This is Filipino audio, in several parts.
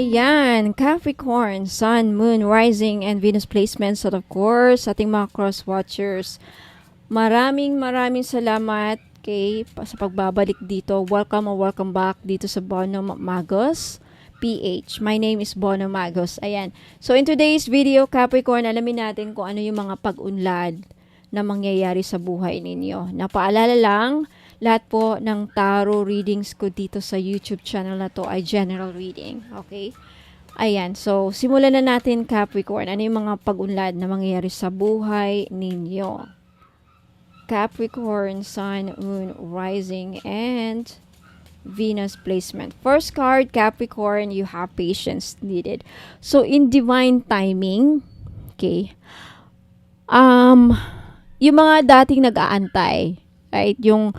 Ayan, Capricorn, Sun, Moon, Rising, and Venus placements. At of course, ating mga cross-watchers, maraming salamat sa pagbabalik dito. Welcome or welcome back dito sa Bono Magos PH. My name is Bono Magos. Ayan. So in today's video, Capricorn, alamin natin kung ano yung mga pag-unlad na mangyayari sa buhay ninyo. Napaalala lang, lahat po ng tarot readings ko dito sa YouTube channel na to ay general reading. Okay? Ayan. So, simulan na natin, Capricorn. Ano yung mga pag-unlad na mangyayari sa buhay ninyo? Capricorn, Sun, Moon, Rising, and Venus placement. First card, Capricorn, you have patience needed. So, in divine timing, okay, yung mga dating nag-aantay, right, yung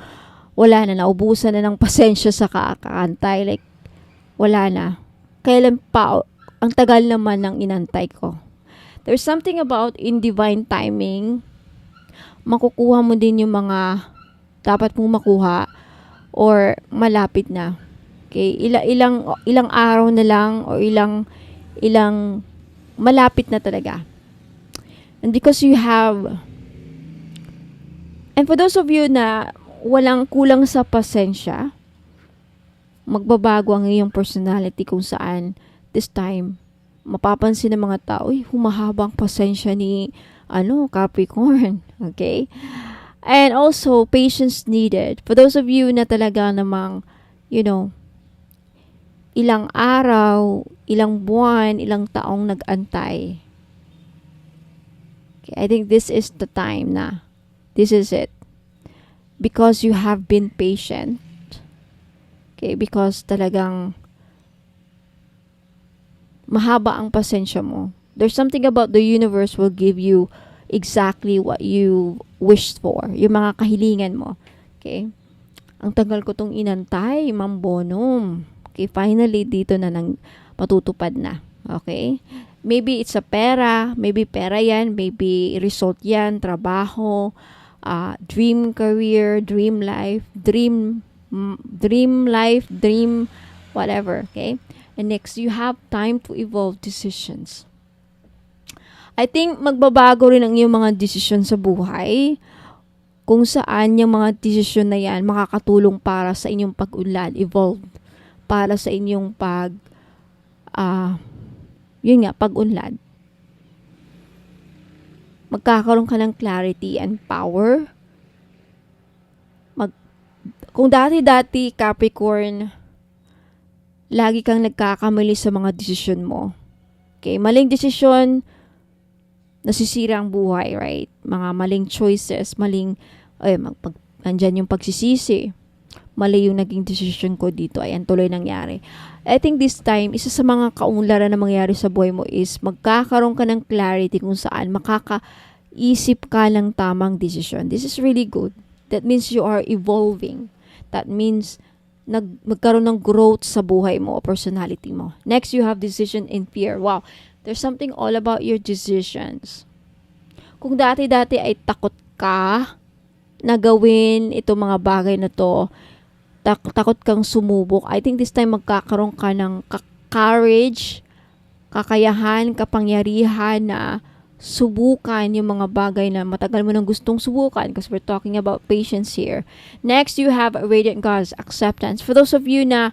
wala na, naubusan na ng pasensya sa kakaantay, like, wala na. Kailan pa, ang tagal naman ng inantay ko. There's something about in divine timing, makukuha mo din yung mga dapat mong makuha or malapit na. Okay, ilang araw na lang o ilang malapit na talaga. And because you have, and for those of you na walang kulang sa pasensya, magbabago ang iyong personality kung saan this time mapapansin ng mga tao, humahabang pasensya ni Capricorn. Okay? And also, patience needed. For those of you na talaga namang, ilang araw, ilang buwan, ilang taong nag-antay. Okay, I think this is the time na. This is it. Because you have been patient. Okay, because talagang mahaba ang pasensya mo. There's something about the universe will give you exactly what you wished for. Yung mga kahilingan mo. Okay? Ang tagal ko tong inantay, Ma'am Bonum. Okay, finally dito na nang matutupad na. Okay? Maybe it's a pera, maybe pera yan, maybe result yan, trabaho, dream career, dream life, dream whatever, okay? And next, you have time to evolve decisions. I think magbabago rin ang iyong mga desisyon sa buhay kung saan yung mga desisyon na yan makakatulong para sa inyong pag-unlad, evolve, para sa inyong pag-unlad. Magkakaroon ka ng clarity and power. Kung dati-dati, Capricorn, lagi kang nagkakamali sa mga desisyon mo. Okay, maling desisyon, nasisira ang buhay, right? Mga maling choices, nandyan yung pagsisisi. Mali yung naging decision ko dito. Ayan, tuloy nangyari. I think this time, isa sa mga kaunlaran na mangyari sa buhay mo is magkakaroon ka ng clarity kung saan makakaisip ka ng tamang decision. This is really good. That means you are evolving. That means magkaroon ng growth sa buhay mo o personality mo. Next, you have decision in fear. Wow, there's something all about your decisions. Kung dati-dati ay takot ka na gawin itong mga bagay na to, takot kang sumubok, I think this time magkakaroon ka ng courage, kakayahan, kapangyarihan na subukan yung mga bagay na matagal mo nang gustong subukan, because we're talking about patience here. Next, you have Radiant Goddess, acceptance. For those of you na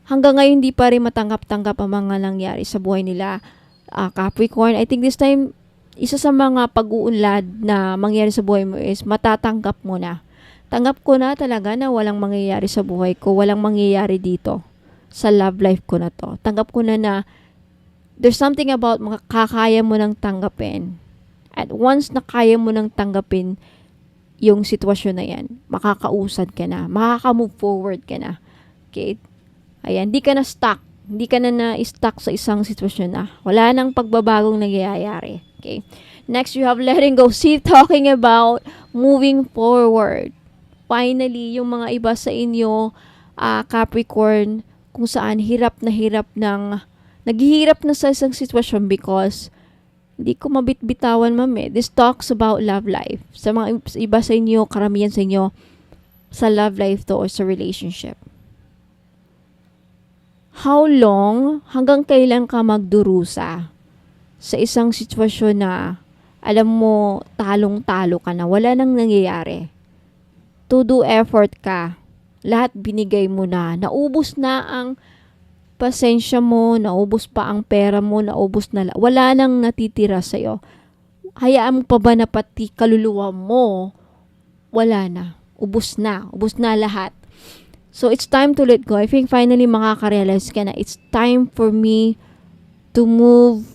hanggang ngayon di pa rin matanggap-tanggap ang mga nangyari sa buhay nila, Capricorn, I think this time, isa sa mga pag-uunlad na mangyari sa buhay mo is matatanggap mo na. Tanggap ko na talaga na walang mangyayari sa buhay ko, walang mangyayari dito sa love life ko na to. Tanggap ko na there's something about makakaya mo nang tanggapin. At once na kaya mo nang tanggapin yung sitwasyon na yan, makakausad ka na, makaka-move forward ka na. Okay? Ayan, di ka na stuck. Hindi ka na stuck sa isang sitwasyon na. Wala nang pagbabagong nangyayari. Okay? Next, you have letting go. See, talking about moving forward. Finally, yung mga iba sa inyo, Capricorn, kung saan naghihirap na sa isang sitwasyon because hindi ko mabitbitawan, ma'am. This talks about love life. Sa mga iba sa inyo, karamihan sa inyo, sa love life to or sa relationship. how long, hanggang kailan ka magdurusa sa isang sitwasyon na alam mo talong-talo ka na, wala nang nangyayari. To do effort ka, lahat binigay mo na, naubos na ang pasensya mo, naubos pa ang pera mo, naubos na, wala nang natitira sa'yo. Hayaan mo pa ba na pati kaluluwa mo, wala na, ubos na lahat. So, it's time to let go. I think finally makaka-realize ka na it's time for me to move.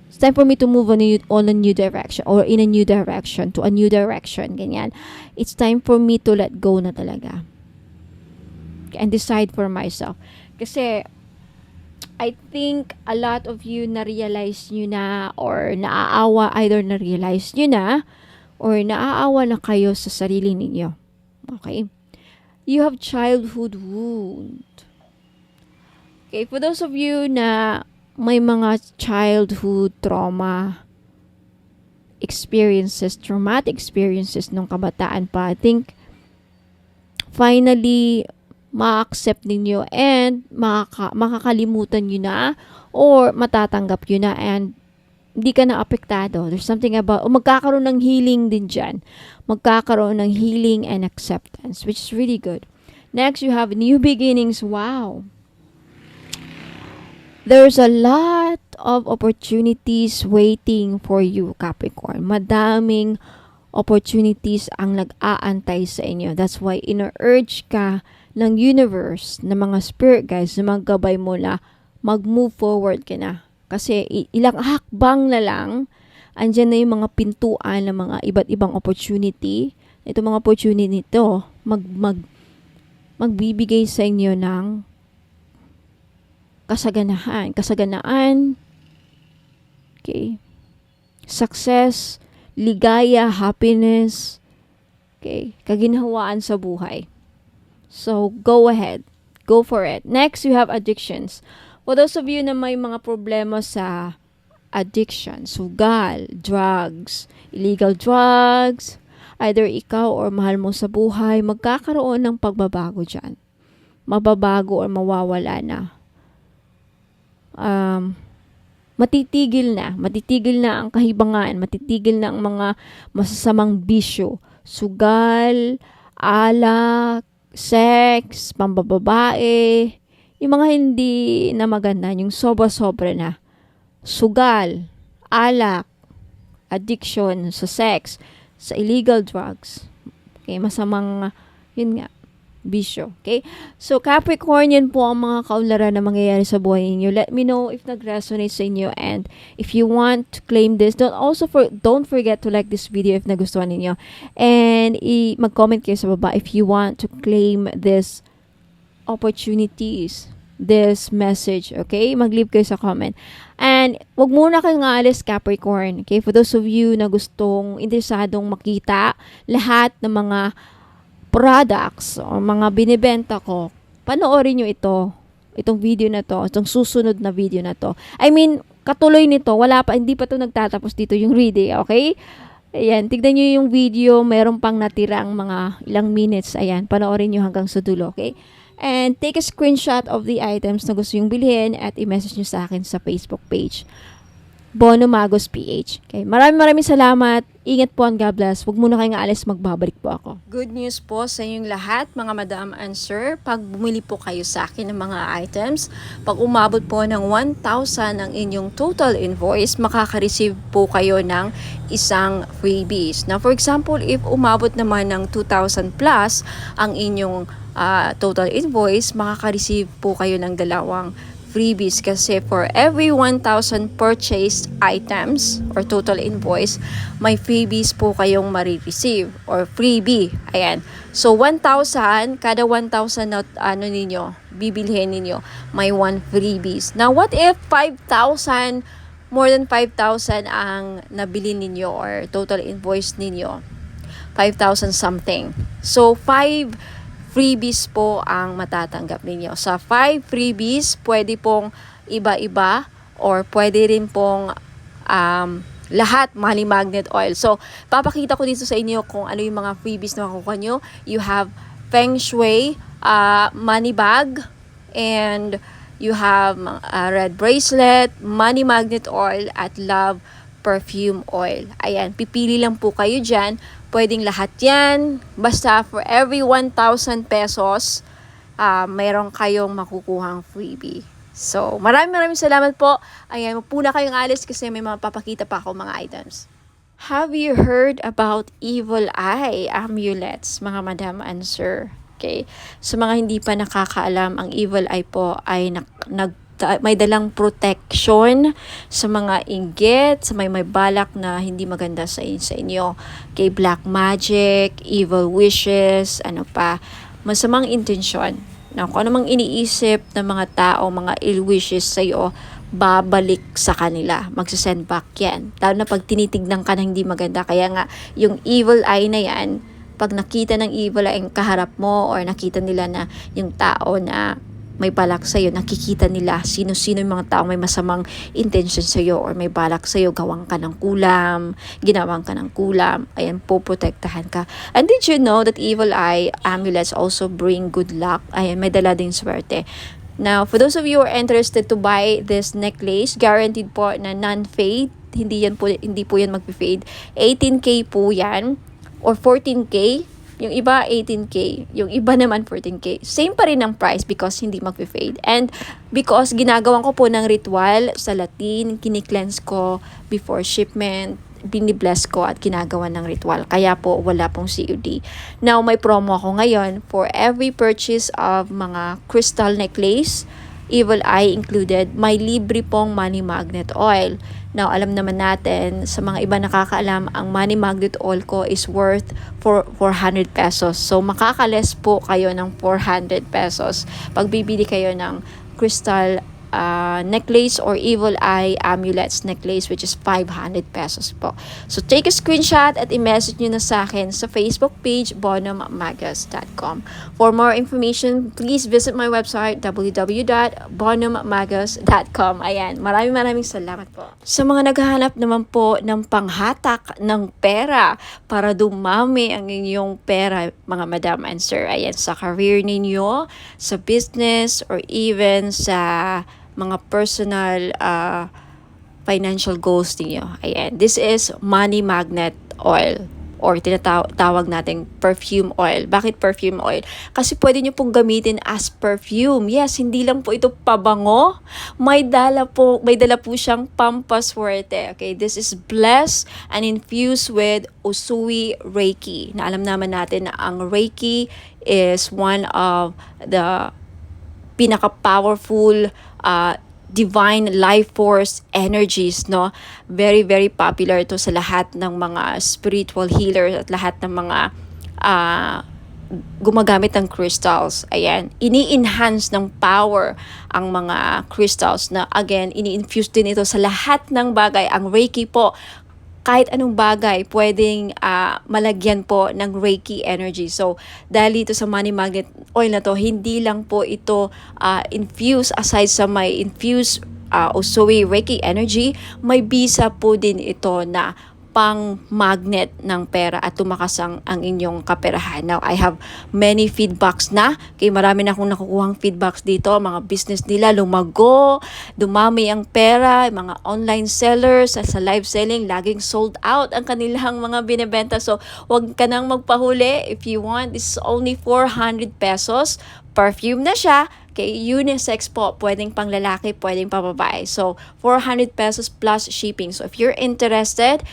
It's time for me to move on a new direction or in a new direction, to a new direction. Ganyan. It's time for me to let go na talaga. And decide for myself. Kasi, I think a lot of you na-realize nyo na or naaawa, either na-realize nyo na or naaawa na kayo sa sarili ninyo. Okay? You have childhood wound. Okay, for those of you na may mga childhood trauma experiences, traumatic experiences nung kabataan pa, I think finally ma-accept ninyo and makakalimutan nyo na or matatanggap nyo na and hindi ka na apektado. There's something about, magkakaroon ng healing din dyan. Magkakaroon ng healing and acceptance, which is really good. Next, you have new beginnings. Wow. There's a lot of opportunities waiting for you, Capricorn. Madaming opportunities ang nag-aantay sa inyo. That's why ina-urge ka ng universe, ng mga spirit guides, na maggabay mo na mag-move forward ka na. Kasi ilang hakbang na lang, andyan na yung mga pintuan ng mga iba't ibang opportunity. Ito mga opportunity nito, magbibigay sa inyo ng kasaganaan, okay, success, ligaya, happiness, okay, kaginhawaan sa buhay. So, go ahead. Go for it. Next, you have addictions. For those of you na may mga problema sa addiction, sugal, drugs, illegal drugs, either ikaw or mahal mo sa buhay, magkakaroon ng pagbabago dyan. Mababago or mawawala na. Matitigil na ang kahibangan, matitigil na ang mga masasamang bisyo, sugal, alak, sex, pambababae, yung mga hindi na maganda, yung sobra-sobra na. Sugal, alak, addiction sa sex, sa illegal drugs. Okay, masamang, yun nga, bisyo. Okay? So, Capricorn, yan po ang mga kaunlaran na mangyayari sa buhay ninyo. Let me know if nag-resonate sa inyo and if you want to claim this, don't forget to like this video if nagustuhan ninyo. And mag-comment kayo sa baba if you want to claim this opportunities, this message, okay? Mag-leave kayo sa comment. And wag muna kayong aalis, Capricorn, okay? For those of you na gustong interesadong makita lahat ng mga products o mga binibenta ko, panoorin nyo itong video na to, itong susunod na video na to. I mean, katuloy nito, hindi pa to nagtatapos dito yung reading, okay? Ayan, tignan nyo yung video, meron pang natirang mga ilang minutes, ayan, panoorin nyo hanggang sa dulo, okay? And take a screenshot of the items na gusto yung bilhin at i-message nyo sa akin sa Facebook page. Bono Magos PH. Okay, maraming salamat. Ingat po and God bless. Huwag muna kayong aalis, magbabalik po ako. Good news po sa inyong lahat, mga madam and sir. Pag bumili po kayo sa akin ng mga items, pag umabot po ng 1,000 ang inyong total invoice, makaka-receive po kayo ng isang freebies. Now, for example, if umabot naman ng 2,000 plus ang inyong total invoice, makaka-receive po kayo ng dalawang freebies kasi for every 1,000 purchased items or total invoice, may freebies po kayong marireceive or freebie. Ayan. So, 1,000, kada 1,000 na bibilhin ninyo, may 1 freebies. Now, what if 5,000, more than 5,000 ang nabili ninyo or total invoice ninyo? 5,000 something. So, 5 freebies po ang matatanggap ninyo. Sa 5 freebies, pwede pong iba-iba or pwede rin pong lahat money magnet oil. So, papakita ko dito sa inyo kung ano yung mga freebies na makukuha nyo. You have Feng Shui money bag and you have red bracelet, money magnet oil, at love perfume oil. Ayan, pipili lang po kayo dyan. Pwedeng lahat yan. Basta for every 1,000 pesos, mayroon kayong makukuhang freebie. So, maraming salamat po. Ayan, mapuna kayong alis kasi may mapapakita pa ako mga items. Have you heard about evil eye amulets, mga madam and sir? Okay. Sa mga hindi pa nakakaalam, ang evil eye po ay may dalang protection sa mga inggit, sa may balak na hindi maganda sa inyo. Okay, black magic, evil wishes, ano pa, masamang intensyon. Na kung ano mang iniisip ng mga tao, mga ill wishes sa iyo, babalik sa kanila. Magsasend back yan. Lalo na pag tinitignan ka na hindi maganda. Kaya nga, yung evil eye na yan, pag nakita ng evil eye ang kaharap mo or nakita nila na yung tao na may balak sa'yo, nakikita nila sino-sino yung mga tao may masamang intention sa'yo or may balak sa'yo, gawang ka ng kulam, ginawang ka ng kulam, ayan po, protektahan ka. And did you know that evil eye amulets also bring good luck? Ayan, may dala din swerte. Now, for those of you who are interested to buy this necklace, guaranteed po na non-fade, hindi po yan mag-fade. 18K po yan or 14K. Yung iba 18K, yung iba naman 14K. Same pa rin ang price because hindi mag-fade. And because ginagawan ko po ng ritual sa Latin, kini-cleanse ko before shipment, binibless ko at ginagawa ng ritual. Kaya po wala pong COD. Now may promo ako ngayon for every purchase of mga crystal necklace, evil eye included, may libre pong money magnet oil. Now, alam naman natin, sa mga iba nakakaalam, ang money magnet oil ko is worth 400 pesos. So, makakales po kayo ng 400 pesos pag bibili kayo ng crystal necklace or evil eye amulets necklace, which is 500 pesos po. So, take a screenshot at i-message nyo na sa akin sa Facebook page, bonummagus.com. For more information, please visit my website, www.bonummagus.com. Ayan, maraming salamat po. Sa mga naghahanap naman po ng panghatak ng pera para dumami ang inyong pera, mga madam and sir, ayan, sa career ninyo, sa business, or even sa mga personal financial goals niyo. Ayan, this is money magnet oil or tinatawag nating perfume oil. Bakit perfume oil? Kasi pwede nyo pong gamitin as perfume. Yes, hindi lang po ito pabango. May dala po siyang pampaswerte. Okay, this is blessed and infused with Usui Reiki. Na alam naman natin na ang Reiki is one of the pinaka-powerful divine life force energies, no? Very popular ito sa lahat ng mga spiritual healers at lahat ng mga gumagamit ng crystals. Ayan, ini-enhance ng power ang mga crystals na again, ini-infuse din ito sa lahat ng bagay. Ang Reiki po, kahit anong bagay, pwedeng malagyan po ng Reiki energy. So, dahil dito sa money magnet oil na to, hindi lang po ito infused, aside sa may infused Usui Reiki energy, may bisa po din ito na pang magnet ng pera at tumakas ang inyong kaperahan. Now, I have many feedbacks na. Kaya marami na akong nakukuhang feedbacks dito. Mga business nila lumago, dumami ang pera, mga online sellers sa live selling, laging sold out ang kanilang mga binebenta. So, wag ka nang magpahuli. If you want, this is only 400 pesos. Perfume na siya. Okay, unisex po, pwedeng pang lalaki, pwedeng pang babae. So, 400 pesos plus shipping. So, if you're interested,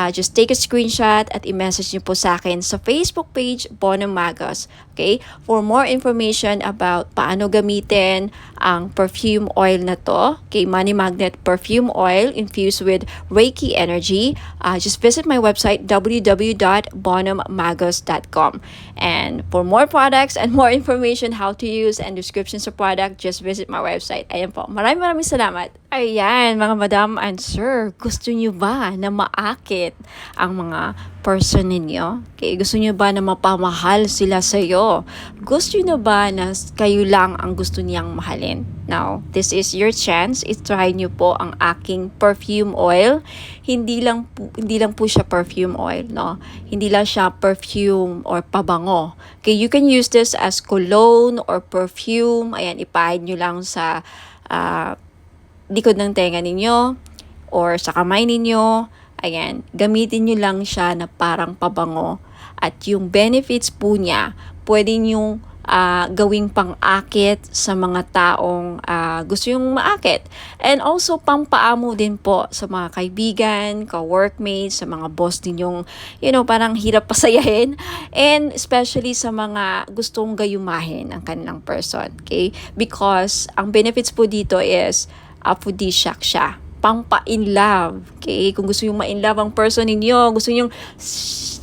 just take a screenshot at i-message niyo po sa akin sa Facebook page, Bonum Magus. Okay? For more information about paano gamitin ang perfume oil na to, okay, Money Magnet Perfume Oil infused with Reiki energy, just visit my website, www.bonummagus.com. And for more products and more information how to use and descriptions of product, just visit my website. Ayan po. Maraming salamat. Ayan, mga madam and sir, gusto nyo ba na maakit ang mga person ninyo? Okay, gusto nyo ba na mapamahal sila sa'yo? Gusto nyo ba na kayo lang ang gusto niyang mahalin? Now, this is your chance. I-try nyo po ang aking perfume oil. Hindi lang po siya perfume oil, no? Hindi lang siya perfume or pabango. Okay, you can use this as cologne or perfume. Ayan, ipahid nyo lang sa ah, likod ng tenga ninyo or sa kamay ninyo. Ayan, gamitin nyo lang siya na parang pabango. At yung benefits po niya, pwede nyo gawing pang-akit sa mga taong gusto yung maakit. And also, pampaamo din po sa mga kaibigan, ka-workmates, sa mga boss ninyong, parang hirap pasayahin. And especially sa mga gustong gayumahin ang kanilang person. Okay? Because ang benefits po dito is aphrodisiac siya. Pampa-in love. Okay? Kung gusto yung ma-in love ang person ninyo, gusto yung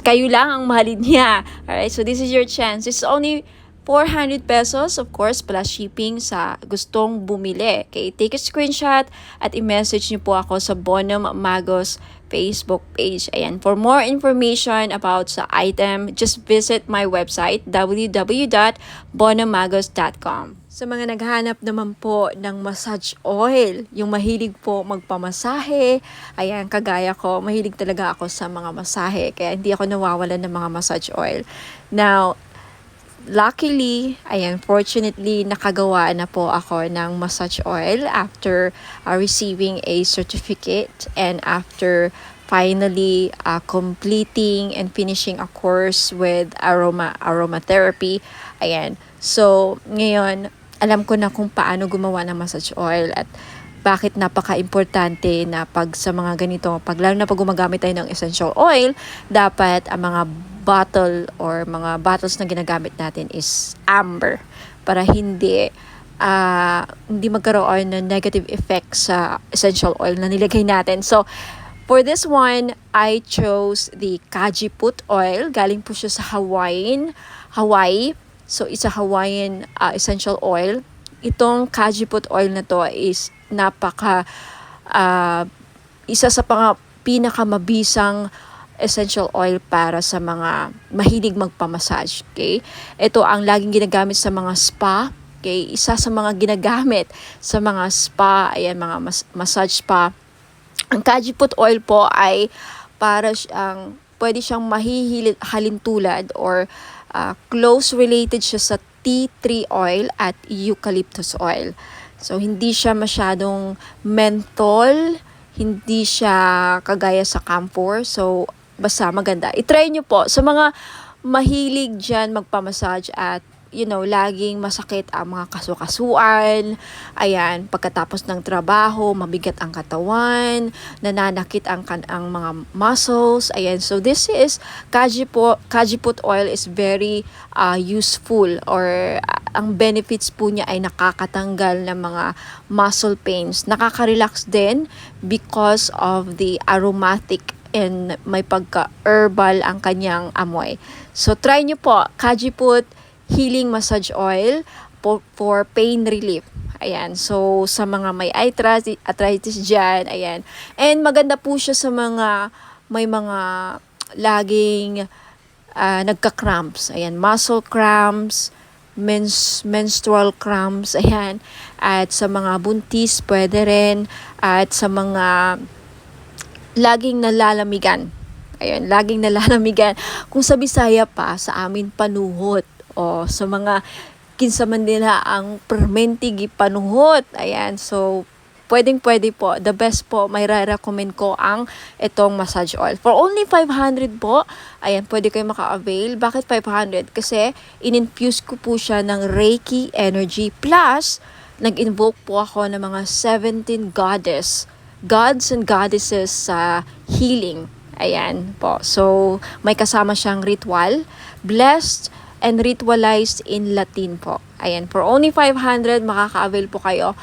kayo lang ang mahalin niya. Alright? So this is your chance. It's only 400 pesos, of course, plus shipping sa gustong bumili. Okay, take a screenshot at i-message niyo po ako sa Bonum Magos Facebook page. Ayan, for more information about sa item, just visit my website, www.bonummagos.com. Sa mga naghahanap naman po ng massage oil, yung mahilig po magpamasahe, ayan, kagaya ko, mahilig talaga ako sa mga masahe, kaya hindi ako nawawalan ng mga massage oil. Now, luckily, fortunately, nakagawa na po ako ng massage oil after receiving a certificate and after finally completing and finishing a course with aromatherapy. Ayan. So, ngayon, alam ko na kung paano gumawa ng massage oil at bakit napaka-importante na pag sa mga ganito, lalo na pag gumagamit tayo ng essential oil, dapat ang mga bottle or mga bottles na ginagamit natin is amber para hindi magkaroon ng negative effect sa essential oil na nilagay natin. So, for this one, I chose the Kajiput oil. Galing po siya sa Hawaii. So, it's a Hawaiian essential oil. Itong Kajiput oil na to is isa sa pinakamabisang essential oil para sa mga mahilig magpamassage. Okay? Ito ang laging ginagamit sa mga spa. Okay? Isa sa mga ginagamit sa mga spa, mga massage spa. Ang Kajiput oil po ay para pwede siyang halintulad or close related siya sa tea tree oil at eucalyptus oil. So, hindi siya masyadong menthol, hindi siya kagaya sa camphor. So, basta maganda. I-try nyo po. Sa mga mahilig dyan magpamassage at laging masakit ang mga kasukasuan. Ayan, pagkatapos ng trabaho, mabigat ang katawan, nananakit ang mga muscles. Ayan, so this is Kajiput oil is very useful or ang benefits po niya ay nakakatanggal ng mga muscle pains. Nakaka-relax din because of the aromatic and may pagka-herbal ang kanyang amoy. So try nyo po, Kajiput Healing Massage Oil for pain relief. Ayan. So, sa mga may arthritis dyan, ayan. And maganda po siya sa may mga laging nagka-cramps. Ayan. Muscle cramps, menstrual cramps, ayan. At sa mga buntis, pwede rin. At sa mga laging nalalamigan. Ayan, laging nalalamigan. Kung sa Bisaya pa, sa amin panuhot. O sa mga kinsaman nila ang permentigi panuhot. Ayan, so pwede po. The best po, may recommend ko ang itong massage oil. For only 500 po, ayan, pwede kayo maka-avail. Bakit 500? Kasi in-infuse ko po siya ng Reiki energy plus nag-invoke po ako ng mga 17 gods and goddesses sa healing. Ayan po. So, may kasama siyang ritual. Blessed and ritualized in Latin po. Ayan, for only 500, makaka-avail po kayo.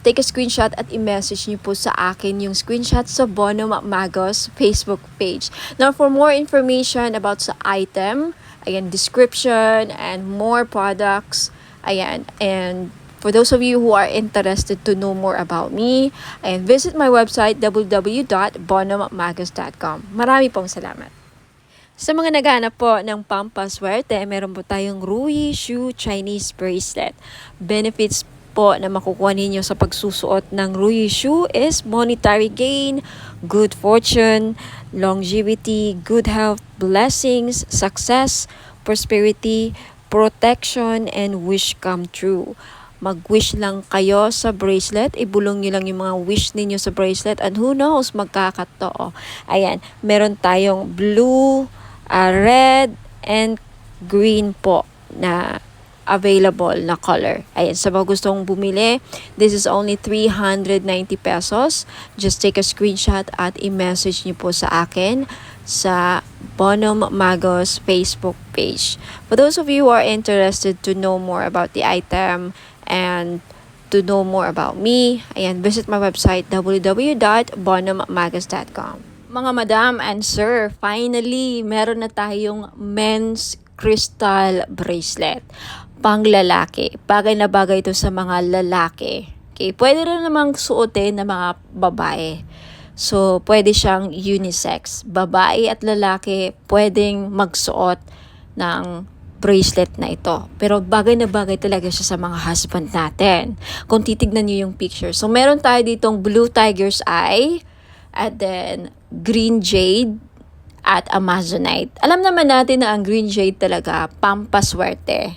Take a screenshot at i-message niyo po sa akin yung screenshot sa Bonum Magos Facebook page. Now, for more information about sa item, ayan, description and more products, ayan, and for those of you who are interested to know more about me, ayan, visit my website, www.bonummagos.com. Marami pong salamat. Sa mga naghahanap po ng pampaswerte, meron po tayong Rui Shu Chinese Bracelet. Benefits po na makukuha ninyo sa pagsusuot ng Rui Shu is monetary gain, good fortune, longevity, good health, blessings, success, prosperity, protection, and wish come true. mag-wish lang kayo sa bracelet, ibulong nyo lang yung mga wish ninyo sa bracelet, and who knows, magkakatotoo. Ayan, meron tayong blue, red, and green po na available na color. Ayan, sa mga gustong bumili, this is only 390 pesos. Just take a screenshot at i-message niyo po sa akin sa Bonum Magos Facebook page. For those of you who are interested to know more about the item and to know more about me, ayan, visit my website www.bonummagos.com. Mga madam and sir, finally, meron na tayong men's crystal bracelet. Pang lalaki. Bagay na bagay ito sa mga lalaki. Okay, pwede rin namang suotin ng mga babae. So, pwede siyang unisex. Babae at lalaki pwedeng magsuot ng bracelet na ito. Pero bagay na bagay talaga siya sa mga husband natin. Kung titignan niyo yung picture. So, meron tayo ditong blue tiger's eye, at then green jade, at amazonite. Alam naman natin na ang green jade talaga pampaswerte.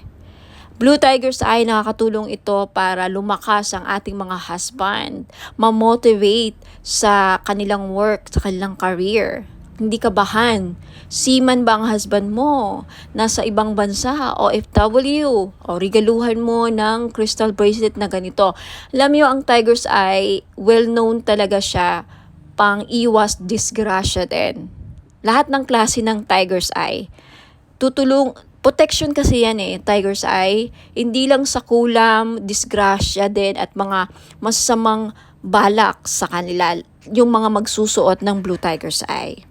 Blue tiger's eye, nakakatulong ito para lumakas ang ating mga husband, ma-motivate sa kanilang work, sa kanilang career. Hindi kabahan. Seaman ba ang husband mo? Nasa ibang bansa, OFW, o regaluhan mo ng crystal bracelet na ganito. Alam niyo, ang tiger's eye, well-known talaga siya pang iwas disgrasya din. Lahat ng klase ng tiger's eye, protection kasi yan tiger's eye, hindi lang sa kulam, disgrasya din at mga masasamang balak sa kanila, yung mga magsusuot ng blue tiger's eye.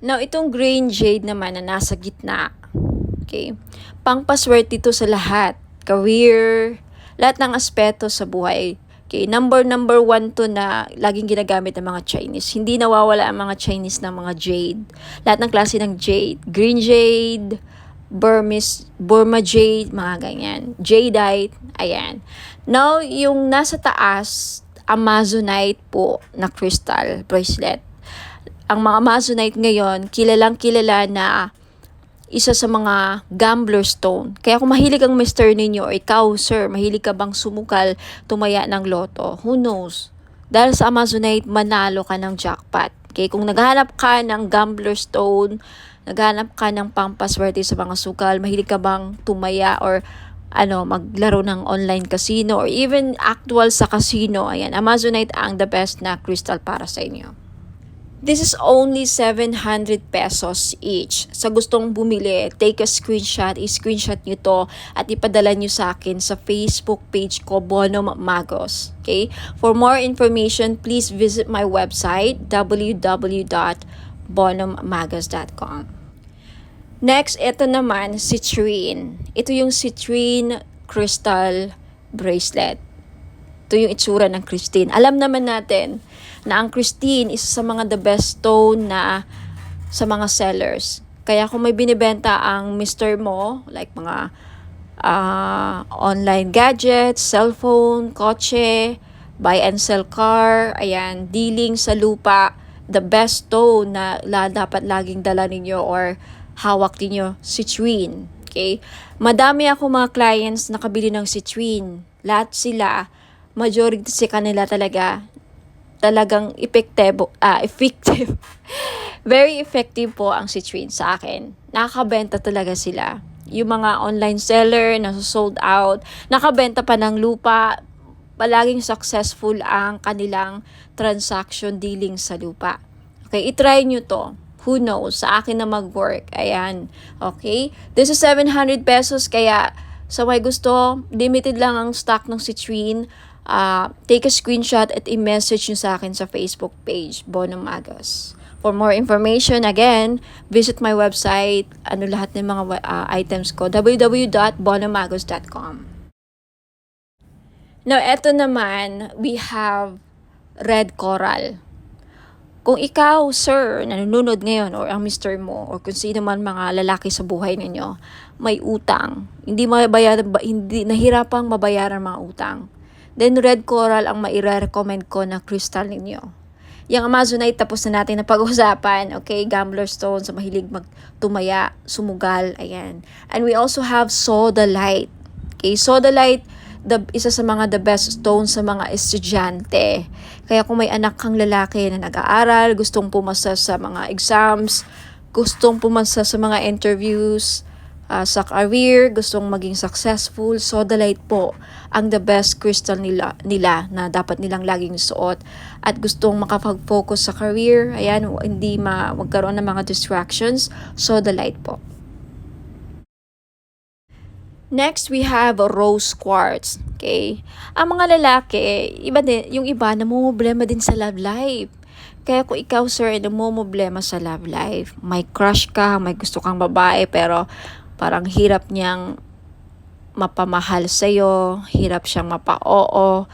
Now, itong green jade naman na nasa gitna, okay, pangpaswerte ito sa lahat, career, lahat ng aspeto sa buhay. Okay, number one to na laging ginagamit ng mga Chinese. Hindi nawawala ang mga Chinese ng mga jade. Lahat ng klase ng jade. Green jade, Burma jade, mga ganyan. Jadeite, ayan. Now, yung nasa taas, amazonite po na crystal bracelet. Ang mga amazonite ngayon, kilalang kilala na isa sa mga gambler stone. Kaya kung mahilig ang mister ninyo, or ikaw, sir, mahilig ka bang sumukal, tumaya ng loto, who knows? Dahil sa amazonite, manalo ka ng jackpot. Okay, kung naghahanap ka ng gambler stone, naghahanap ka ng pampaswerte sa mga sukal, mahilig ka bang tumaya or maglaro ng online casino or even actual sa casino, ayan, amazonite ang the best na crystal para sa inyo. This is only 700 pesos each. Sa gustong bumili, take a screenshot, i-screenshot nyo to at ipadala nyo sa akin sa Facebook page ko, Bonum Magos. Okay? For more information, please visit my website, www.bonummagos.com. Next, ito naman, citrine. Ito yung citrine crystal bracelet. Ito yung itsura ng Christine. Alam naman natin na ang Christine isa sa mga the best stone na sa mga sellers. Kaya kung may binibenta ang mister mo, like mga online gadgets, cellphone, kotse, buy and sell car, ayan, dealing sa lupa, the best stone na dapat laging dala ninyo or hawak ninyo, citrine. Okay? Madami ako mga clients na nakabili ng citrine. Lahat sila, majority sa kanila talagang effective. Very effective po ang citrine sa akin. Nakakabenta talaga sila. Yung mga online seller na sold out, nakabenta pa ng lupa, palaging successful ang kanilang transaction dealing sa lupa. Okay, itry nyo to. Who knows? Sa akin na mag-work. Ayan. Okay? This is 700 pesos. Kaya sa may gusto, limited lang ang stock ng citrine. Take a screenshot at i-message nyo sa akin sa Facebook page, Bonum Magos. For more information, again, visit my website, lahat ng mga items ko, www.bonummagos.com. Now, eto naman, we have red coral. Kung ikaw, sir, nanonood ngayon, or ang mister mo, or kung sino man mga lalaki sa buhay ninyo, may utang, hindi nahirapang mabayaran mga utang, then red coral ang maire-recommend ko na crystal ninyo. Yung amazonite, tapos na natin na pag-usapan, okay? Gambler stone, sa mahilig magtumaya, sumugal, ayan. And we also have sodalite. Okay, sodalite, isa sa mga the best stone sa mga estudyante. Kaya kung may anak kang lalaki na nag-aaral, gustong pumasa sa mga exams, gustong pumasa sa mga interviews, sa career, gustong maging successful, sodalite po ang the best crystal nila na dapat nilang laging suot. At gustong makapag-focus sa career, ayan, hindi magkaroon ng mga distractions, sodalite po. Next, we have rose quartz. Okay? Ang mga lalaki, iba din, yung iba namumblema din sa love life. Kaya kung ikaw, sir, namumblema sa love life, may crush ka, may gusto kang babae, pero parang hirap niyang mapamahal sa'yo, hirap siyang mapa-oo,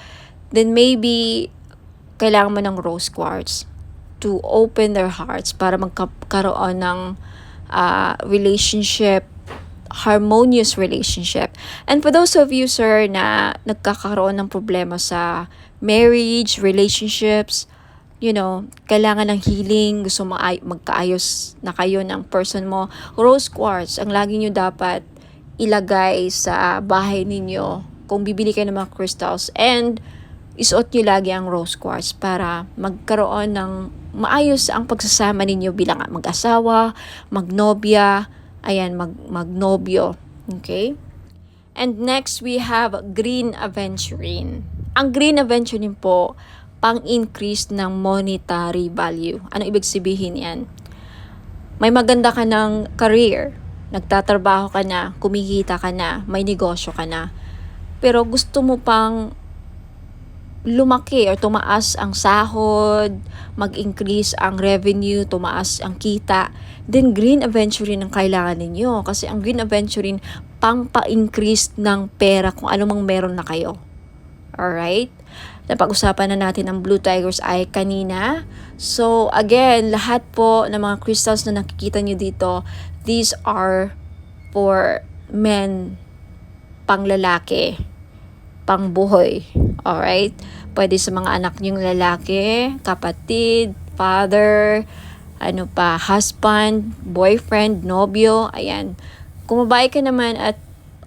then maybe kailangan mo ng rose quartz to open their hearts para magkaroon ng relationship, harmonious relationship. And for those of you, sir, na nagkakaroon ng problema sa marriage, relationships, kailangan ng healing, gusto magkaayos na kayo ng person mo, rose quartz, ang lagi nyo dapat ilagay sa bahay ninyo kung bibili kayo ng mga crystals, and isuot nyo lagi ang rose quartz para magkaroon ng maayos ang pagsasama ninyo bilang mag-asawa, magnobya, magnobyo. Okay? And next, we have green aventurine. Ang green aventurine po, pang-increase ng monetary value. Ano ibig sabihin yan? May maganda ka ng career, nagtatrabaho ka na, kumikita ka na, may negosyo ka na, pero gusto mo pang lumaki or tumaas ang sahod, mag-increase ang revenue, tumaas ang kita, then green aventurine ang kailangan ninyo. Kasi ang green aventurine, pang-pa-increase ng pera kung ano mang meron na kayo. Alright? Napag-usapan na natin ang Blue Tiger's Eye kanina. So, again, lahat po ng mga crystals na nakikita nyo dito, these are for men, pang-lalaki, pang-buhay. Alright? Pwede sa mga anak nyong lalaki, kapatid, father, husband, boyfriend, nobyo, ayan. Kung babae ka naman at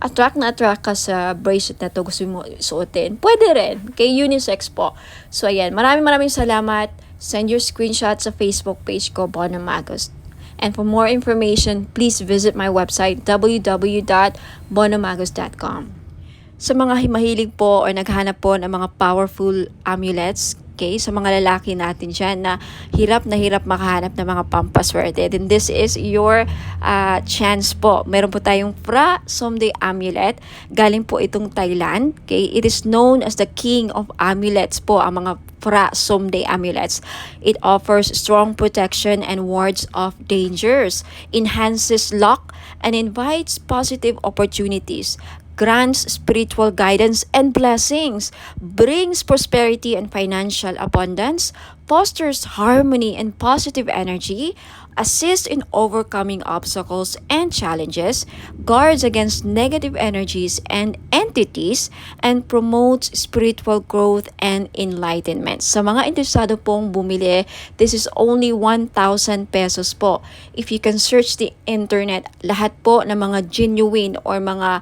attract ka sa bracelet na to, gusto mo suotin, pwede rin. Kay unisex po. So, ayan. Maraming salamat. Send your screenshot sa Facebook page ko, Bono Magos. And for more information, please visit my website, www.bonomagos.com. Sa mga mahilig po o naghanap po ng mga powerful amulets, okay, sa mga lalaki natin dyan na hirap makahanap ng mga pampaswerte, then this is your chance po. Meron po tayong Phra Somday Amulet. Galing po itong Thailand. Okay? It is known as the king of amulets po, ang mga Phra Somday Amulets. It offers strong protection and wards off dangers, enhances luck, and invites positive opportunities, grants spiritual guidance and blessings, brings prosperity and financial abundance, fosters harmony and positive energy, assists in overcoming obstacles and challenges, guards against negative energies and entities, and promotes spiritual growth and enlightenment. Sa mga interesado pong bumili, this is only 1,000 pesos po. If you can search the internet, lahat po ng mga genuine or mga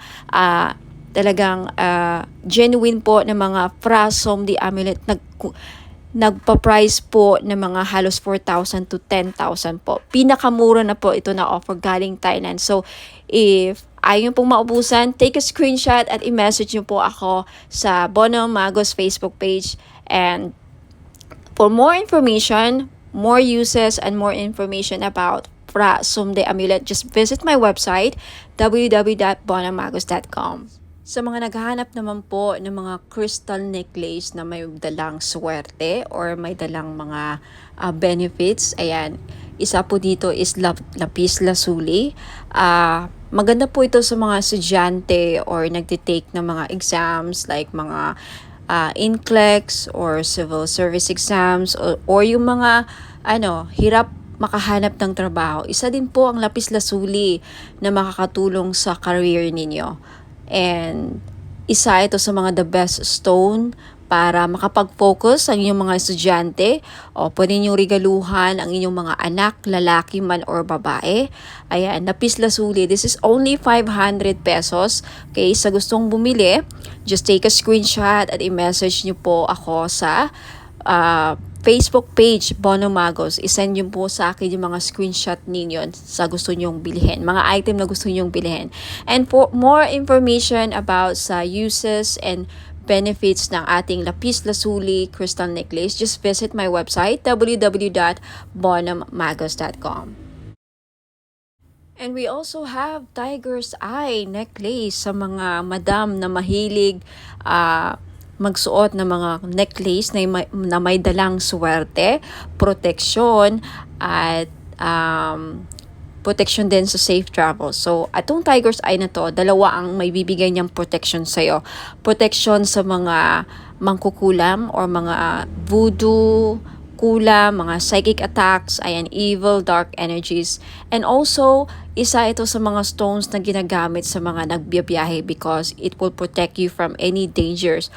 genuine po na mga Phra Somday Amulet nagpa-price po ng mga halos 4,000 to 10,000 po. Pinakamura na po ito na offer galing Thailand. So, if ayaw pong maubusan, take a screenshot at i-message nyo po ako sa Bono Magos Facebook page. And for more information, more uses, and more information about Phra Somday Amulet, just visit my website, www.bonomagos.com. Sa mga naghahanap naman po ng mga crystal necklace na may dalang swerte or may dalang mga benefits, ayan, isa po dito is lapis lazuli. Maganda po ito sa mga estudyante or nagtitake ng mga exams like mga NCLEX or civil service exams or yung mga hirap makahanap ng trabaho. Isa din po ang lapis lazuli na makakatulong sa career ninyo. And isa ito sa mga the best stone para makapag-focus ang inyong mga estudyante o pwede niyong regaluhan ang inyong mga anak, lalaki man or babae. Ayan, Lapis Lazuli. This is only 500 pesos. Okay, sa gustong bumili, just take a screenshot at i-message niyo po ako sa Facebook page Bono Magos. I-send nyo po sa akin yung mga screenshot ninyo sa gusto nyong bilhin, mga item na gusto nyong bilhin. And for more information about sa uses and benefits ng ating Lapis Lazuli crystal necklace, just visit my website www.bonomagos.com. And we also have Tiger's Eye necklace sa mga madam na mahilig magsuot ng mga necklace na may dalang swerte, proteksyon, at protection din sa safe travel. So, atong Tiger's Eye na to, dalawa ang may bibigay niyang protection sa'yo. Protection sa mga mangkukulam or mga voodoo, kulam, mga psychic attacks, ayan, evil, dark energies. And also, isa ito sa mga stones na ginagamit sa mga nagbiyabiyahe because it will protect you from any dangers.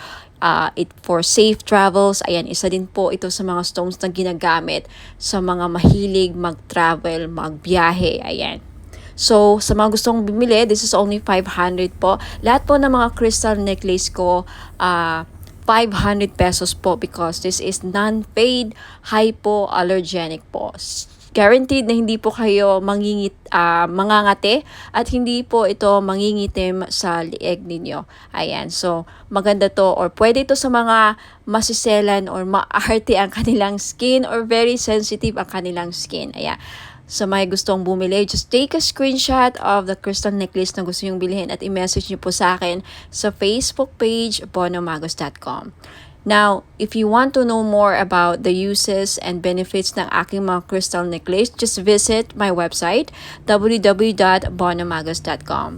It for safe travels, ayan, isa din po ito sa mga stones na ginagamit sa mga mahilig mag-travel, magbiyahe, ayan. So, sa mga gustong bumili, this is only 500 po. Lahat po ng mga crystal necklace ko, 500 pesos po because this is non-paid, hypoallergenic po. Guaranteed na hindi po kayo mangangati at hindi po ito mangingitim sa lieg ninyo. Ayan, so maganda to or pwede ito sa mga masiselan or maarte ang kanilang skin or very sensitive ang kanilang skin. Ayan. Sa may gustong bumili, just take a screenshot of the crystal necklace na gusto nyong bilhin at i-message nyo po sa akin sa Facebook page bonomagos.com. Now, if you want to know more about the uses and benefits ng aking mga crystal necklace, just visit my website www.bonomagos.com.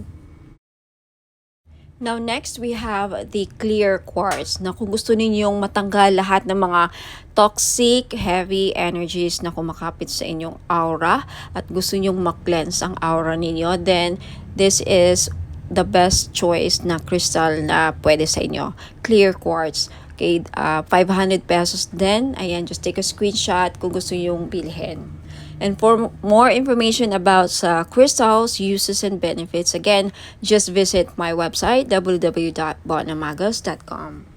Now, next we have the clear quartz na kung gusto ninyong matanggal lahat ng mga toxic, heavy energies na kumakapit sa inyong aura at gusto ninyong mag-cleanse ang aura ninyo, then this is the best choice na crystal na pwede sa inyo. Clear quartz. Okay, 500 pesos din. Ayan, just take a screenshot kung gusto yung bilhin. And for more information about crystals, uses, and benefits, again, just visit my website, www.bonomagos.com.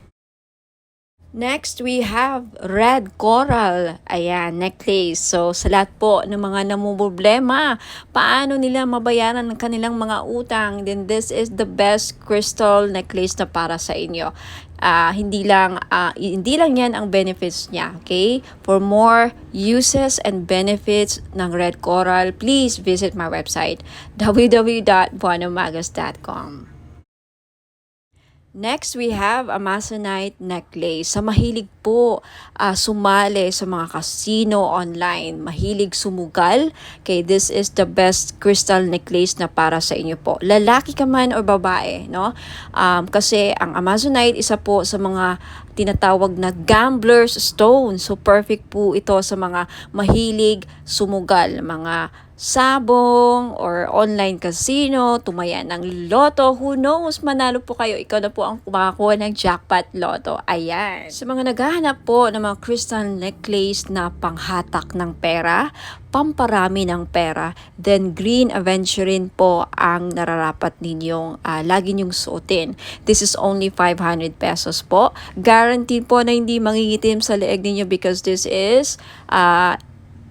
Next, we have red coral. Ayan, necklace. So, sa lahat po ng mga namumblema, paano nila mabayaran ng kanilang mga utang, then this is the best crystal necklace na para sa inyo. Hindi lang yan ang benefits niya, okay? For more uses and benefits ng red coral, please visit my website, www.bonomagos.com. Next, we have Amazonite necklace. Sa mahilig po sumali sa mga casino online, mahilig sumugal, okay, this is the best crystal necklace na para sa inyo po. Lalaki ka man o babae, no? Kasi ang Amazonite, isa po sa mga tinatawag na gambler's stone. So, perfect po ito sa mga mahilig sumugal, mga sabong or online casino, tumaya ng loto, who knows, manalo po kayo, ikaw na po ang kumakakuha ng jackpot loto. Ayan. Sa mga naghahanap po ng mga crystal necklace na panghatak ng pera, pamparami ng pera, then green aventurine po ang nararapat ninyong lagi nyong suotin. This is only 500 pesos po. Guaranteed po na hindi mangingitim sa leeg ninyo because this is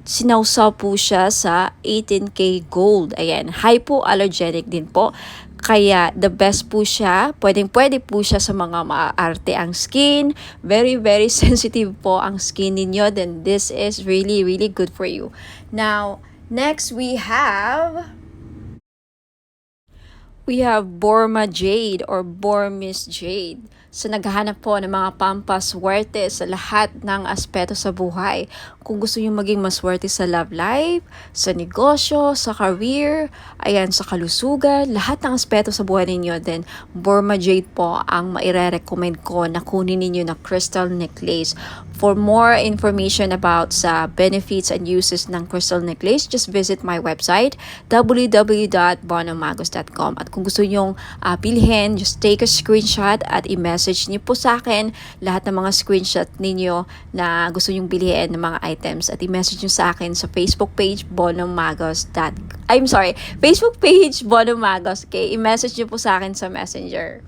sinawsaw po siya sa 18K gold. Ayan, hypoallergenic din po. Kaya the best po siya, pwede po siya sa mga maaarte ang skin. Very, very sensitive po ang skin ninyo. Then this is really, really good for you. Now, next we have Burma Jade or Burmese Jade. Sa naghahanap po ng mga pampaswerte sa lahat ng aspeto sa buhay. Kung gusto nyo maging maswerte sa love life, sa negosyo, sa career, ayan, sa kalusugan, lahat ng aspeto sa buhay ninyo, then Burma Jade po ang maire-recommend ko na kunin ninyo na crystal necklace. For more information about sa benefits and uses ng crystal necklace, just visit my website, www.bonomagos.com. At kung gusto nyong bilhin, just take a screenshot at i-message i-message niyo po sa akin lahat ng mga screenshot ninyo na gusto nyong bilhin ng mga items at i-message niyo sa akin sa Facebook page Facebook page Bono Magos. Okay, i-message niyo po sa akin sa Messenger.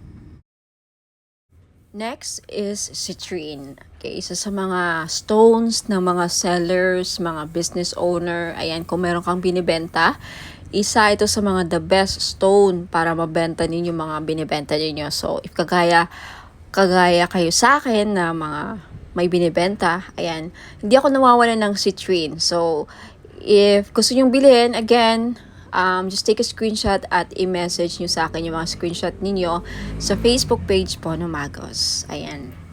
Next is citrine. Okay, isa sa mga stones ng mga sellers, mga business owner. Ayan, kung meron kang binibenta, isa ito sa mga the best stone para mabenta ninyo mga binibenta ninyo. So, if kagaya kayo sa akin na mga may binibenta, ayan, hindi ako nawawalan ng citrine. So, if gusto nyong bilhin, again, just take a screenshot at i-message nyo sa akin yung mga screenshot ninyo sa Facebook page Bono Magos. Ayan.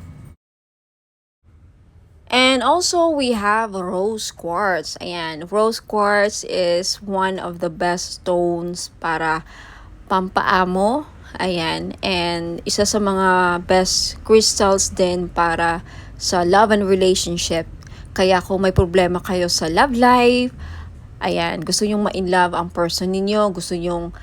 And also, we have rose quartz. Ayan, rose quartz is one of the best stones para pampaamo. Ayan, and isa sa mga best crystals din para sa love and relationship. Kaya kung may problema kayo sa love life, ayan, gusto nyong ma-in-love ang person ninyo, gusto nyong,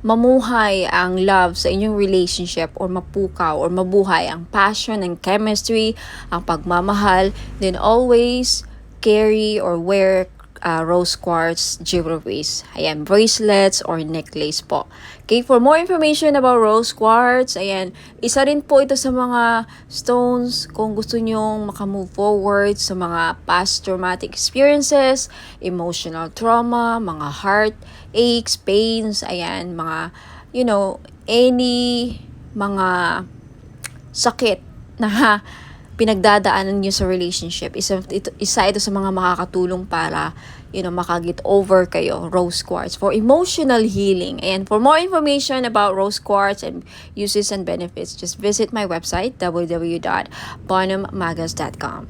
mamuhay ang love sa inyong relationship or mapukaw or mabuhay ang passion and chemistry, ang pagmamahal, then always carry or wear rose quartz jewelries. Ayan, bracelets or necklace po. Okay, for more information about rose quartz, ayan, isa rin po ito sa mga stones kung gusto nyong makamove forward sa mga past traumatic experiences, emotional trauma, mga heart aches, pains, ayan, mga, any mga sakit na pinagdadaanan nyo sa relationship. Isa ito sa mga makakatulong para, makaget over kayo, rose quartz, for emotional healing. And for more information about rose quartz and uses and benefits, just visit my website, www.bonomagos.com.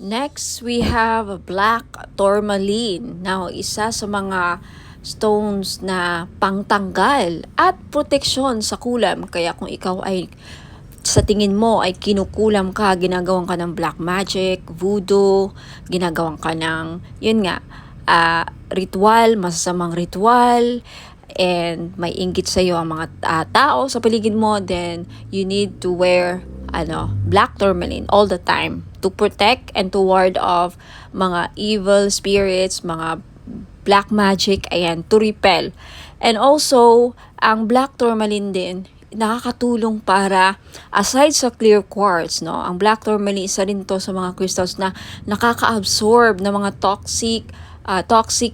Next, we have black tourmaline. Now, isa sa mga stones na pangtanggal at proteksyon sa kulam. Kaya kung ikaw ay sa tingin mo ay kinukulam ka, ginagawan ka ng black magic, voodoo, ginagawan ka ng, ritual, masasamang ritual, and may inggit sa iyo ang mga tao sa paligid mo, then you need to wear black tourmaline all the time to protect and to ward off mga evil spirits, mga black magic, ayan, to repel. And also, ang black tourmaline din, nakakatulong para, aside sa clear quartz, ang black tourmaline, isa rin to sa mga crystals na nakaka-absorb ng mga toxic,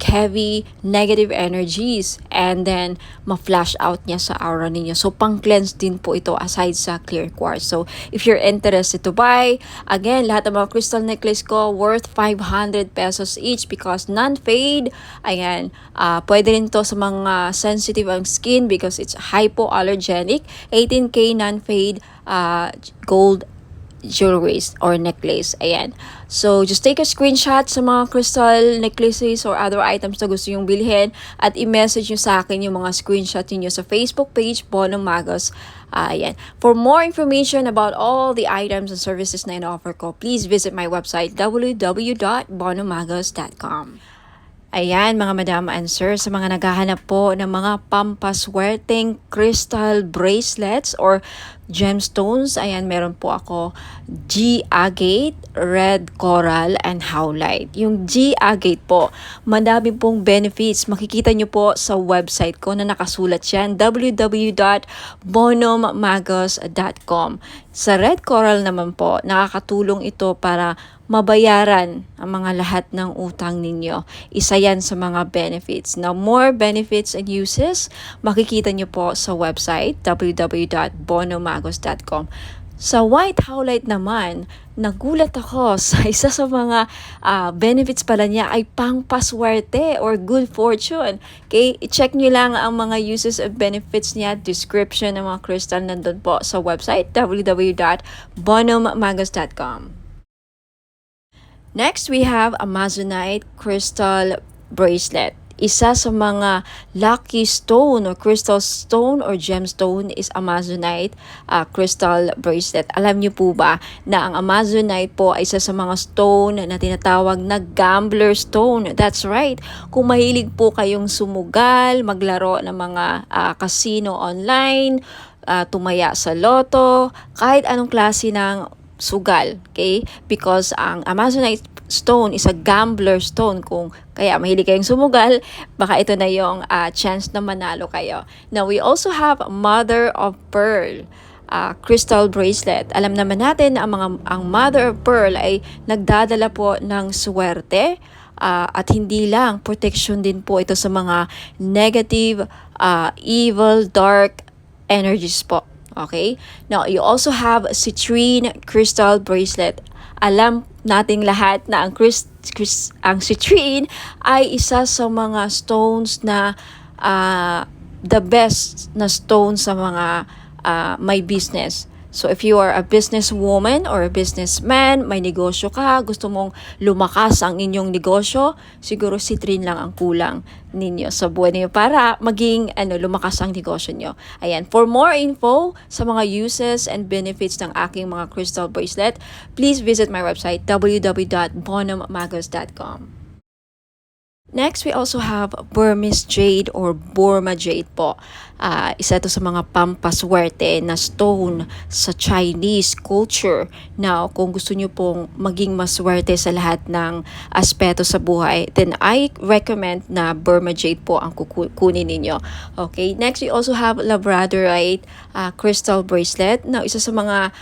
heavy, negative energies, and then ma-flash out niya sa aura ninyo. So, pang-cleanse din po ito aside sa clear quartz. So, if you're interested to buy, again, lahat ng mga crystal necklace ko worth 500 pesos each because non-fade. Ayan, pwede rin to sa mga sensitive ang skin because it's hypoallergenic. 18K non-fade gold jewelries or necklace. Ayan. So, just take a screenshot sa mga crystal necklaces or other items na gusto yung bilhin at i-message nyo sa akin yung mga screenshot niyo sa Facebook page, Bono Magos. Ayan. For more information about all the items and services na in-offer ko, please visit my website, www.bonomagos.com. Ayan, mga madam and sir, sa mga naghahanap po ng mga pampaswerteng crystal bracelets or gemstones, ayan, meron po ako G-agate, red coral, and howlite. Yung G-agate po, madami pong benefits. Makikita nyo po sa website ko na nakasulat yan, www.bonomagos.com. Sa red coral naman po, nakakatulong ito para mabayaran ang mga lahat ng utang ninyo. Isa yan sa mga benefits. Now, more benefits and uses, makikita nyo po sa website, www.bonomagos.com. Sa white howlite naman, nagulat ako sa isa sa mga benefits pala niya ay pangpaswerte or good fortune. Okay, i-check nyo lang ang mga uses and benefits niya, description ng mga crystal nandun po sa website, www.bonomagos.com. Next, we have Amazonite crystal bracelet. isa sa mga lucky stone or crystal stone or gemstone is Amazonite crystal bracelet. Alam niyo po ba na ang Amazonite po ay isa sa mga stone na tinatawag na gambler stone? That's right. Kung mahilig po kayong sumugal, maglaro ng mga casino online, tumaya sa loto, kahit anong klase ng sugal, okay? Because ang Amazonite stone is a gambler stone. Kung kaya mahilig kayong sumugal, baka ito na yung chance na manalo kayo. Now, we also have Mother of Pearl crystal bracelet. Alam naman natin na ang Mother of Pearl ay nagdadala po ng swerte, at hindi lang, protection din po ito sa mga negative, evil, dark energies po. Okay? Now, you also have citrine crystal bracelet. Alam nating lahat na ang citrine ay isa sa mga stones na the best na stone sa mga may business. So if you are a businesswoman or a businessman, may negosyo ka, gusto mong lumakas ang inyong negosyo, siguro citrine lang ang kulang ninyo sa buhay niyo para maging lumakas ang negosyo niyo. Ayan, for more info sa mga uses and benefits ng aking mga crystal bracelet, please visit my website www.bonommagos.com. Next, we also have Burmese jade or Burma jade po. Isa ito sa mga pampaswerte na stone sa Chinese culture. Now, kung gusto nyo pong maging maswerte sa lahat ng aspeto sa buhay, then I recommend na Burma jade po ang kukunin ninyo. Okay, next we also have Labradorite crystal bracelet. Now, isa sa mga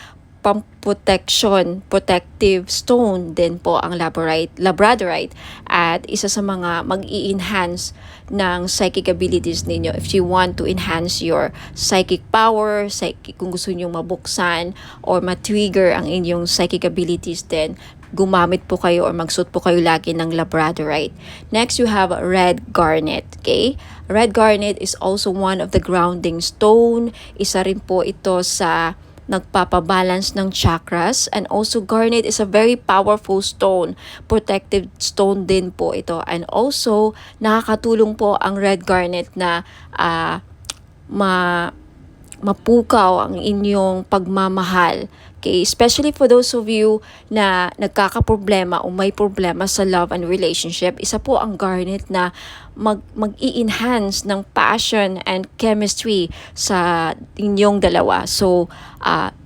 protective stone din po ang Labradorite, at isa sa mga mag-i-enhance ng psychic abilities ninyo. If you want to enhance your psychic power, kung gusto niyo mabuksan or ma-trigger ang inyong psychic abilities, then gumamit po kayo or magsuot po kayo lagi ng Labradorite. Next, you have red garnet. Okay? Red garnet is also one of the grounding stone. Isa rin po ito sa nagpapabalance ng chakras, and also garnet is a very powerful stone, protective stone din po ito, and also nakakatulong po ang red garnet na mapukaw ang inyong pagmamahal. Okay, especially for those of you na nagkakaproblema o may problema sa love and relationship, isa po ang garnet na mag-i-enhance ng passion and chemistry sa inyong dalawa. So,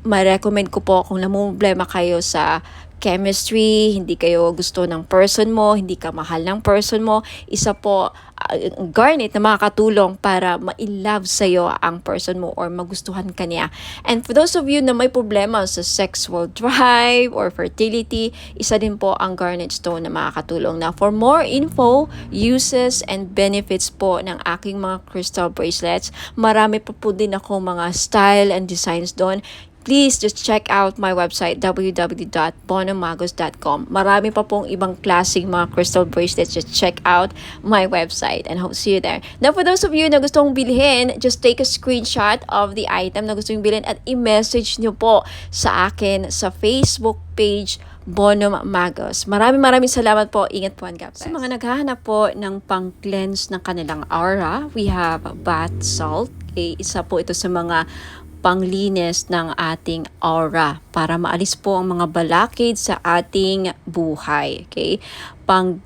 ma-recommend ko po kung namumblema kayo sa chemistry, hindi kayo gusto ng person mo, hindi ka mahal ng person mo, isa po garnet na makakatulong para ma-in-love sa'yo ang person mo or magustuhan ka niya. And for those of you na may problema sa sexual drive or fertility, isa din po ang garnet stone na makakatulong. Now, for more info, uses, and benefits po ng aking mga crystal bracelets, marami pa po din ako mga style and designs doon. Please just check out my website www.bonommagos.com. Marami pa pong ibang klaseng mga crystal bracelets. Just check out my website and hope to see you there. Now, for those of you na gustong bilhin, just take a screenshot of the item na gusto nyo bilhin at i-message nyo po sa akin sa Facebook page Bonom Magos. Maraming salamat po. Ingat po and God bless. Sa mga naghahanap po ng pang-cleanse ng kanilang aura, we have bath salt. Okay, isa po ito sa mga panglinis ng ating aura para maalis po ang mga balakid sa ating buhay. Okay? Pang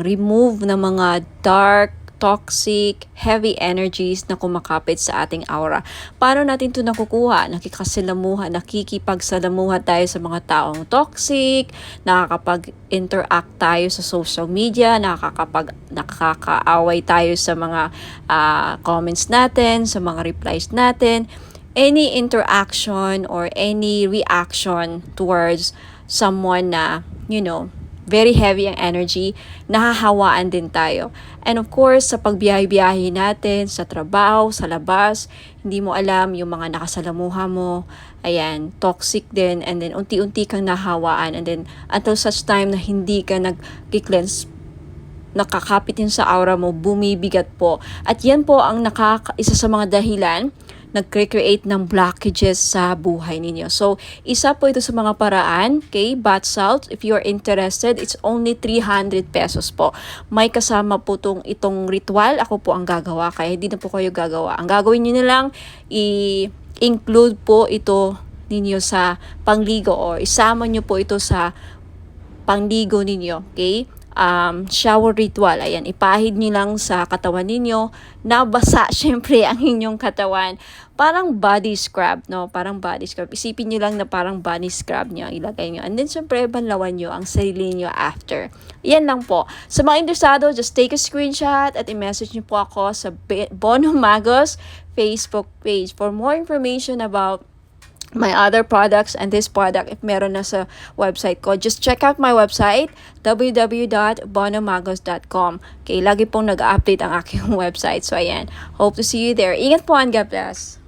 remove ng mga dark, toxic, heavy energies na kumakapit sa ating aura. Paano natin ito nakukuha? Nakikipagsalamuha tayo sa mga taong toxic, nakakapag-interact tayo sa social media, nakakaaway tayo sa mga comments natin, sa mga replies natin. Any interaction or any reaction towards someone na, very heavy ang energy, nahahawaan din tayo. And of course, sa pagbiyahe-biyahe natin, sa trabaho, sa labas, hindi mo alam yung mga nakasalamuha mo, ayan, toxic din, and then unti-unti kang nahawaan, and then until such time na hindi ka nag-cleanse, nakakapit yun sa aura mo, bumibigat po. At yan po ang isa sa mga dahilan nagcreate ng blockages sa buhay ninyo. So, isa po ito sa mga paraan, okay? Bath salts, if you're interested, it's only 300 pesos po. May kasama po itong ritual. Ako po ang gagawa, kaya hindi na po kayo gagawa. Ang gagawin nyo na lang, i-include po ito ninyo sa pangligo or isama nyo po ito sa pangligo ninyo, okay? Shower ritual, ayan, ipahid nyo lang sa katawan ninyo, nabasa syempre ang inyong katawan, parang body scrub, no? Parang body scrub, isipin nyo lang na parang body scrub nyo, ilagay nyo, and then syempre banlawan nyo ang sarili nyo after. Yan lang po. Sa mga interesado, just take a screenshot at i-message nyo po ako sa Bono Magos Facebook page for more information about my other products and this product. If meron na sa website ko, just check out my website, www.bonomagos.com. Okay, lagi pong nag-update ang aking website. So, ayan. Hope to see you there. Ingat po and God bless.